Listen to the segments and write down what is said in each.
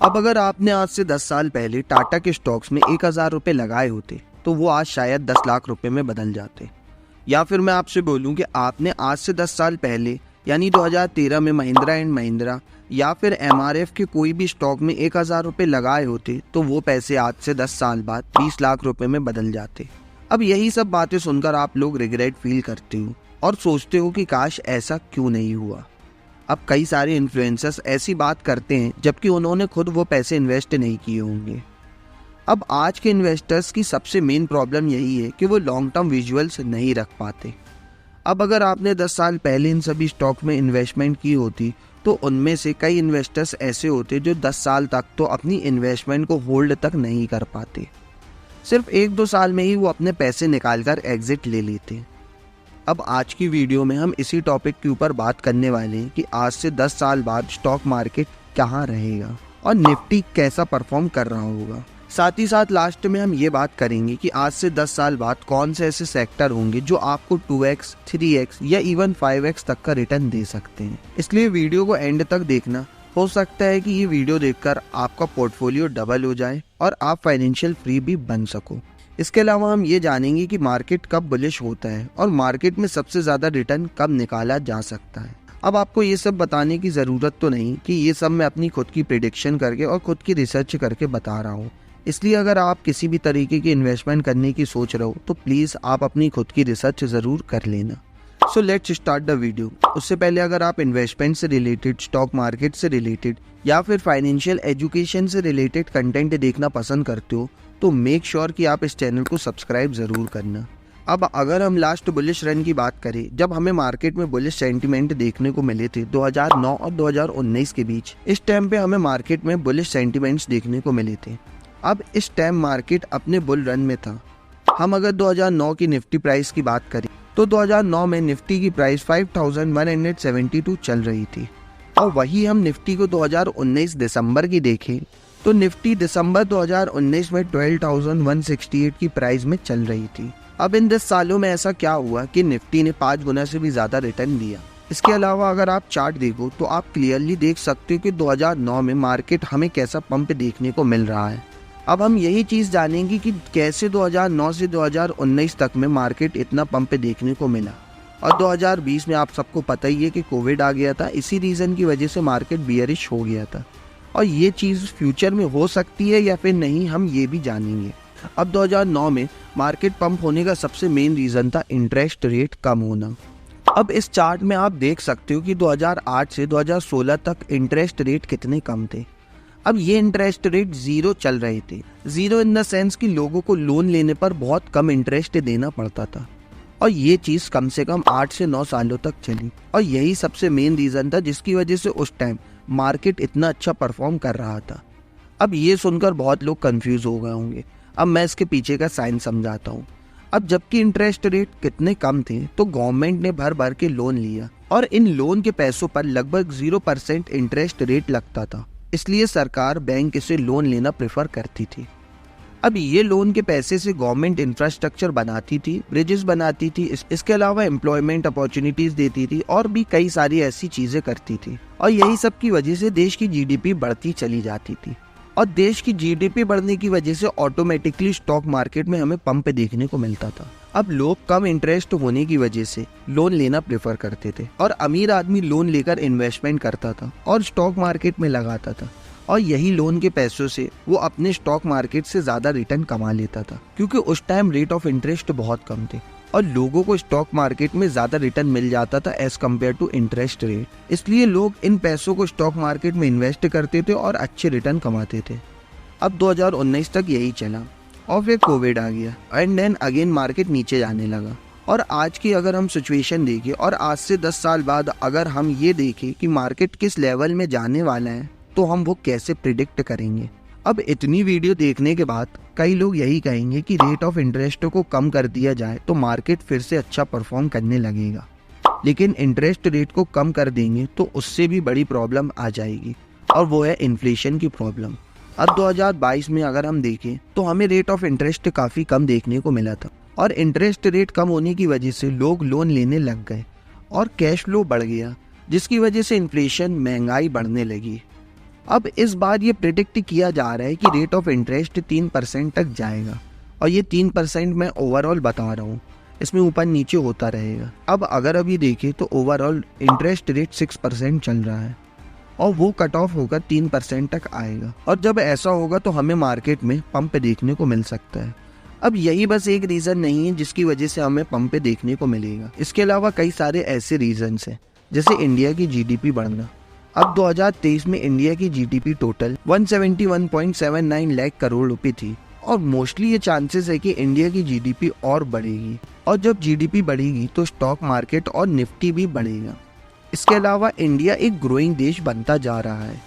अब अगर आपने आज से 10 साल पहले टाटा के स्टॉक्स में 1000 रुपये लगाए होते तो वो आज शायद 10 लाख रुपए में बदल जाते। या फिर मैं आपसे बोलूं कि आपने आज से 10 साल पहले यानी 2013 में महिंद्रा एंड महिंद्रा या फिर एमआरएफ के कोई भी स्टॉक में 1000 रुपये लगाए होते तो वो पैसे आज से 10 साल बाद 20 लाख रुपए में बदल जाते। अब यही सब बातें सुनकर आप लोग रिग्रेट फील करते हो और सोचते हो कि काश ऐसा क्यों नहीं हुआ। अब कई सारे इन्फ्लुएंसर्स ऐसी बात करते हैं जबकि उन्होंने खुद वो पैसे इन्वेस्ट नहीं किए होंगे। अब आज के इन्वेस्टर्स की सबसे मेन प्रॉब्लम यही है कि वो लॉन्ग टर्म विजुअल्स नहीं रख पाते। अब अगर आपने 10 साल पहले इन सभी स्टॉक में इन्वेस्टमेंट की होती तो उनमें से कई इन्वेस्टर्स ऐसे होते जो 10 साल तक तो अपनी इन्वेस्टमेंट को होल्ड तक नहीं कर पाते। सिर्फ 1-2 साल में ही वो अपने पैसे निकालकर एग्जिट ले लेते। अब आज की वीडियो में हम इसी टॉपिक के ऊपर बात करने वाले हैं कि आज से 10 साल बाद स्टॉक मार्केट कहाँ रहेगा और निफ्टी कैसा परफॉर्म कर रहा होगा। साथ ही साथ लास्ट में हम ये बात करेंगे कि आज से 10 साल बाद कौन से ऐसे सेक्टर होंगे जो आपको 2x, 3x या इवन 5x तक का रिटर्न दे सकते हैं। इसलिए वीडियो को एंड तक देखना। हो सकता है कि ये वीडियो देखकर आपका पोर्टफोलियो डबल हो जाए और आप फाइनेंशियल फ्री भी बन सको। इसके अलावा हम ये जानेंगे कि मार्केट कब बुलिश होता है और मार्केट में सबसे ज़्यादा रिटर्न कब निकाला जा सकता है। अब आपको ये सब बताने की ज़रूरत तो नहीं कि ये सब मैं अपनी खुद की प्रेडिक्शन करके और खुद की रिसर्च करके बता रहा हूँ। इसलिए अगर आप किसी भी तरीके की इन्वेस्टमेंट करने की सोच रहे हो तो प्लीज़ आप अपनी खुद की रिसर्च ज़रूर कर लेना। So let's start the video. उससे पहले अगर आप इन्वेस्टमेंट से रिलेटेड, स्टॉक मार्केट से रिलेटेड या फिर फाइनेंशियल एजुकेशन से रिलेटेड कंटेंट देखना पसंद करते हो तो मेक श्योर कि आप इस चैनल को सब्सक्राइब ज़रूर करना। अब अगर हम लास्ट बुलिश रन की बात करें, जब हमें मार्केट में बुलिश सेंटीमेंट देखने को मिले थे 2009 और 2019 के बीच, इस टाइम पे हमें मार्केट में बुलिश सेंटीमेंट्स देखने को मिले थे। अब इस टाइम मार्केट अपने बुल रन में था। हम अगर 2009 की निफ्टी प्राइस की बात करें तो 2009 में निफ्टी की प्राइस 5172 चल रही थी और वही हम निफ्टी को 2019 दिसंबर की देखें तो निफ्टी दिसंबर 2019 में 12,168 की प्राइस में चल रही थी। अब इन 10 सालों में ऐसा क्या हुआ कि निफ्टी ने 5 गुना से भी ज़्यादा रिटर्न दिया। इसके अलावा अगर आप चार्ट देखो तो आप क्लियरली देख सकते हो कि 2009 में मार्केट हमें कैसा पंप देखने को मिल रहा है। अब हम यही चीज़ जानेंगे कि कैसे 2009 से 2019 तक में मार्केट इतना पंप देखने को मिला। और 2020 में आप सबको पता ही है कि कोविड आ गया था। इसी रीज़न की वजह से मार्केट बियरिश हो गया था और ये चीज़ फ्यूचर में हो सकती है या फिर नहीं, हम ये भी जानेंगे। अब 2009 में मार्केट पंप होने का सबसे मेन रीज़न था इंटरेस्ट रेट कम होना। अब इस चार्ट में आप देख सकते हो कि 2008 से 2016 तक इंटरेस्ट रेट कितने कम थे। अब ये इंटरेस्ट रेट ज़ीरो चल रहे थे। ज़ीरो इन द सेंस कि लोगों को लोन लेने पर बहुत कम इंटरेस्ट देना पड़ता था और ये चीज़ कम से कम 8 से 9 सालों तक चली और यही सबसे मेन रीज़न था जिसकी वजह से उस टाइम मार्केट इतना अच्छा परफॉर्म कर रहा था। अब ये सुनकर बहुत लोग कंफ्यूज हो गए होंगे। अब मैं इसके पीछे का साइंस समझाता हूँ। अब जबकि इंटरेस्ट रेट कितने कम थे तो गवर्नमेंट ने भर भर के लोन लिया और इन लोन के पैसों पर लगभग 0% इंटरेस्ट रेट लगता था। इसलिए सरकार बैंक से लोन लेना प्रेफर करती थी। अब ये लोन के पैसे से गवर्नमेंट इंफ्रास्ट्रक्चर बनाती थी, ब्रिजेस बनाती थी, इसके अलावा एम्प्लॉयमेंट अपॉर्चुनिटीज देती थी और भी कई सारी ऐसी चीजें करती थी और यही सब की वजह से देश की जीडीपी बढ़ती चली जाती थी और देश की जीडीपी बढ़ने की वजह से ऑटोमेटिकली स्टॉक मार्केट में हमें पंप देखने को मिलता था। अब लोग कम इंटरेस्ट होने की वजह से लोन लेना प्रेफर करते थे और अमीर आदमी लोन लेकर इन्वेस्टमेंट करता था और स्टॉक मार्केट में लगाता था और यही लोन के पैसों से वो अपने स्टॉक मार्केट से ज़्यादा रिटर्न कमा लेता था क्योंकि उस टाइम रेट ऑफ इंटरेस्ट बहुत कम थे और लोगों को स्टॉक मार्केट में ज़्यादा रिटर्न मिल जाता था as compare to interest rate. इसलिए लोग इन पैसों को स्टॉक मार्केट में इन्वेस्ट करते थे और अच्छे रिटर्न कमाते थे। अब 2019 तक यही चला और फिर कोविड आ गया एंड देन अगेन मार्केट नीचे जाने लगा। और आज की अगर हम सिचुएशन देखें और आज से 10 साल बाद अगर हम ये देखें कि मार्केट किस लेवल में जाने वाला है तो हम वो कैसे प्रिडिक्ट करेंगे। अब इतनी वीडियो देखने के बाद कई लोग यही कहेंगे कि रेट ऑफ इंटरेस्ट को कम कर दिया जाए तो मार्केट फिर से अच्छा परफॉर्म करने लगेगा, लेकिन इंटरेस्ट रेट को कम कर देंगे तो उससे भी बड़ी प्रॉब्लम आ जाएगी और वो है इन्फ्लेशन की प्रॉब्लम। अब 2022 में अगर हम देखें तो हमें रेट ऑफ इंटरेस्ट काफ़ी कम देखने को मिला था और इंटरेस्ट रेट कम होने की वजह से लोग लोन लेने लग गए और कैश फ्लो बढ़ गया, जिसकी वजह से इन्फ्लेशन, महंगाई बढ़ने लगी। अब इस बार ये प्रिडिक्ट किया जा रहा है कि रेट ऑफ इंटरेस्ट 3% तक जाएगा, और ये 3% मैं ओवरऑल बता रहा हूँ, इसमें ऊपर नीचे होता रहेगा। अब अगर अभी देखें तो ओवरऑल इंटरेस्ट रेट 6% चल रहा है और वो कट ऑफ होकर 3% तक आएगा, और जब ऐसा होगा तो हमें मार्केट में पंप देखने को मिल सकता है। अब यही बस एक रीज़न नहीं है जिसकी वजह से हमें पंप देखने को मिलेगा, इसके अलावा कई सारे ऐसे रीजंस हैं, जैसे इंडिया की जीडीपी बढ़ना। अब 2023 में इंडिया की जीडीपी टोटल 171.79 लाख करोड़ रुपए थी, और मोस्टली ये चांसेस है कि इंडिया की जीडीपी और बढ़ेगी, और जब जीडीपी बढ़ेगी तो स्टॉक मार्केट और निफ्टी भी बढ़ेगा। इसके अलावा इंडिया एक ग्रोइंग देश बनता जा रहा है,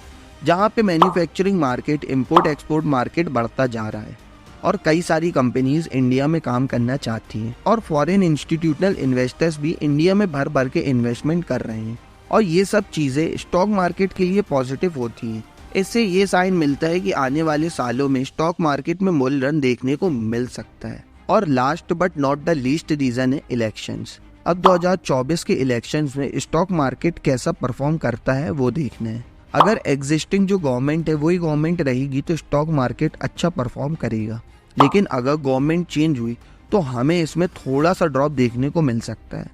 जहाँ पे manufacturing market, import export market बढ़ता जा रहा है, और कई सारी कंपनीज इंडिया में काम करना चाहती हैं, और फॉरेन इंस्टीट्यूशनल इन्वेस्टर्स भी इंडिया में भर भर के इन्वेस्टमेंट कर रहे हैं, और ये सब चीज़ें स्टॉक मार्केट के लिए पॉजिटिव होती हैं। इससे ये साइन मिलता है कि आने वाले सालों में स्टॉक मार्केट में मूल रन देखने को मिल सकता है। और last but not the least reason है इलेक्शंस। अब 2024 के इलेक्शंस में स्टॉक मार्केट कैसा परफॉर्म करता है वो देखना है। अगर एग्जिस्टिंग जो गवर्नमेंट है वही गवर्नमेंट रहेगी तो स्टॉक मार्केट अच्छा परफॉर्म करेगा, लेकिन अगर गवर्नमेंट चेंज हुई तो हमें इसमें थोड़ा सा ड्रॉप देखने को मिल सकता है,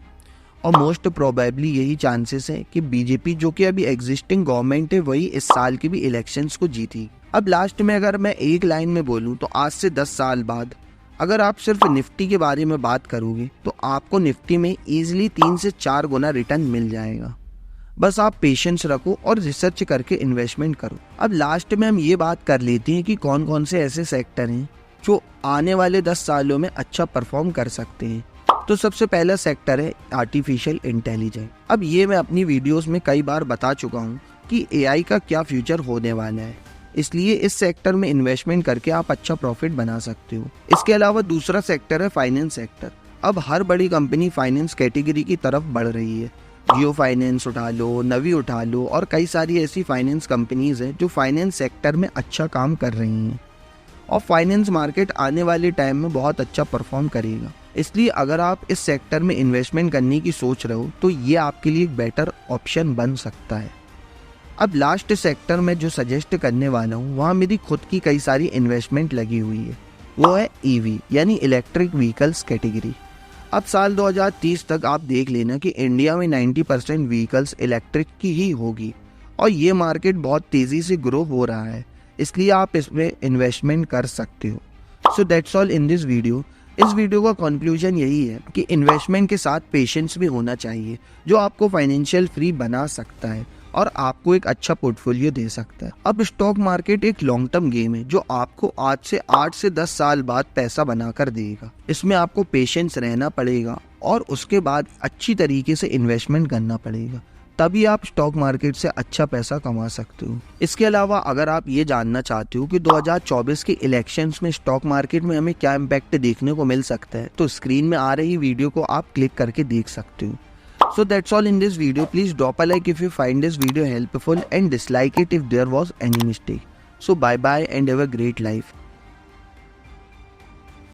और मोस्ट प्रोबेबली यही चांसेस है कि बीजेपी जो कि अभी एग्जिस्टिंग गवर्नमेंट है वही इस साल के भी इलेक्शंस को जीती। अब लास्ट में अगर मैं एक लाइन में बोलूँ तो आज से 10 साल बाद अगर आप सिर्फ निफ्टी के बारे में बात करोगे तो आपको निफ्टी में ईजिली 3 से 4 गुना रिटर्न मिल जाएगा। बस आप पेशेंस रखो और रिसर्च करके इन्वेस्टमेंट करो। अब लास्ट में हम ये बात कर लेते हैं कि कौन कौन से ऐसे सेक्टर हैं जो आने वाले 10 सालों में अच्छा परफॉर्म कर सकते हैं। तो सबसे पहला सेक्टर है आर्टिफिशियल इंटेलिजेंस। अब ये मैं अपनी वीडियोस में कई बार बता चुका हूँ कि एआई का क्या फ्यूचर होने वाला है, इसलिए इस सेक्टर में इन्वेस्टमेंट करके आप अच्छा प्रॉफिट बना सकते हो। इसके अलावा दूसरा सेक्टर है फाइनेंस सेक्टर। अब हर बड़ी कंपनी फाइनेंस कैटेगरी की तरफ बढ़ रही है। जियो फाइनेंस उठा लो, नवी उठा लो, और कई सारी ऐसी फाइनेंस कंपनीज हैं जो फाइनेंस सेक्टर में अच्छा काम कर रही हैं, और फाइनेंस मार्केट आने वाले टाइम में बहुत अच्छा परफॉर्म करेगा। इसलिए अगर आप इस सेक्टर में इन्वेस्टमेंट करने की सोच रहे हो तो ये आपके लिए एक बेटर ऑप्शन बन सकता है। अब लास्ट सेक्टर में जो सजेस्ट करने वाला हूँ वहाँ मेरी खुद की कई सारी इन्वेस्टमेंट लगी हुई है, वो है ईवी यानी इलेक्ट्रिक व्हीकल्स कैटेगरी। अब साल 2030 तक आप देख लेना कि इंडिया में 90% व्हीकल्स इलेक्ट्रिक की ही होगी, और ये मार्केट बहुत तेज़ी से ग्रो हो रहा है, इसलिए आप इसमें इन्वेस्टमेंट कर सकते हो। So that's all in this video. इस वीडियो का कंक्लूजन यही है कि इन्वेस्टमेंट के साथ पेशेंस भी होना चाहिए, जो आपको फाइनेंशियल फ्री बना सकता है और आपको एक अच्छा पोर्टफोलियो दे सकता है। अब स्टॉक मार्केट एक लॉन्ग टर्म गेम है जो आपको आज से 8 से 10 साल बाद पैसा बनाकर देगा। इसमें आपको पेशेंस रहना पड़ेगा और उसके बाद अच्छी तरीके से इन्वेस्टमेंट करना पड़ेगा, तभी आप स्टॉक मार्केट से अच्छा पैसा कमा सकते हो। इसके अलावा अगर आप ये जानना चाहते हो कि 2024 के इलेक्शंस में स्टॉक मार्केट में हमें क्या इम्पैक्ट देखने को मिल सकता है, तो स्क्रीन में आ रही वीडियो को आप क्लिक करके देख सकते हो। So that's all in this video. Please drop a like if you find this video helpful and dislike it if there was any mistake. So bye bye and have a great life.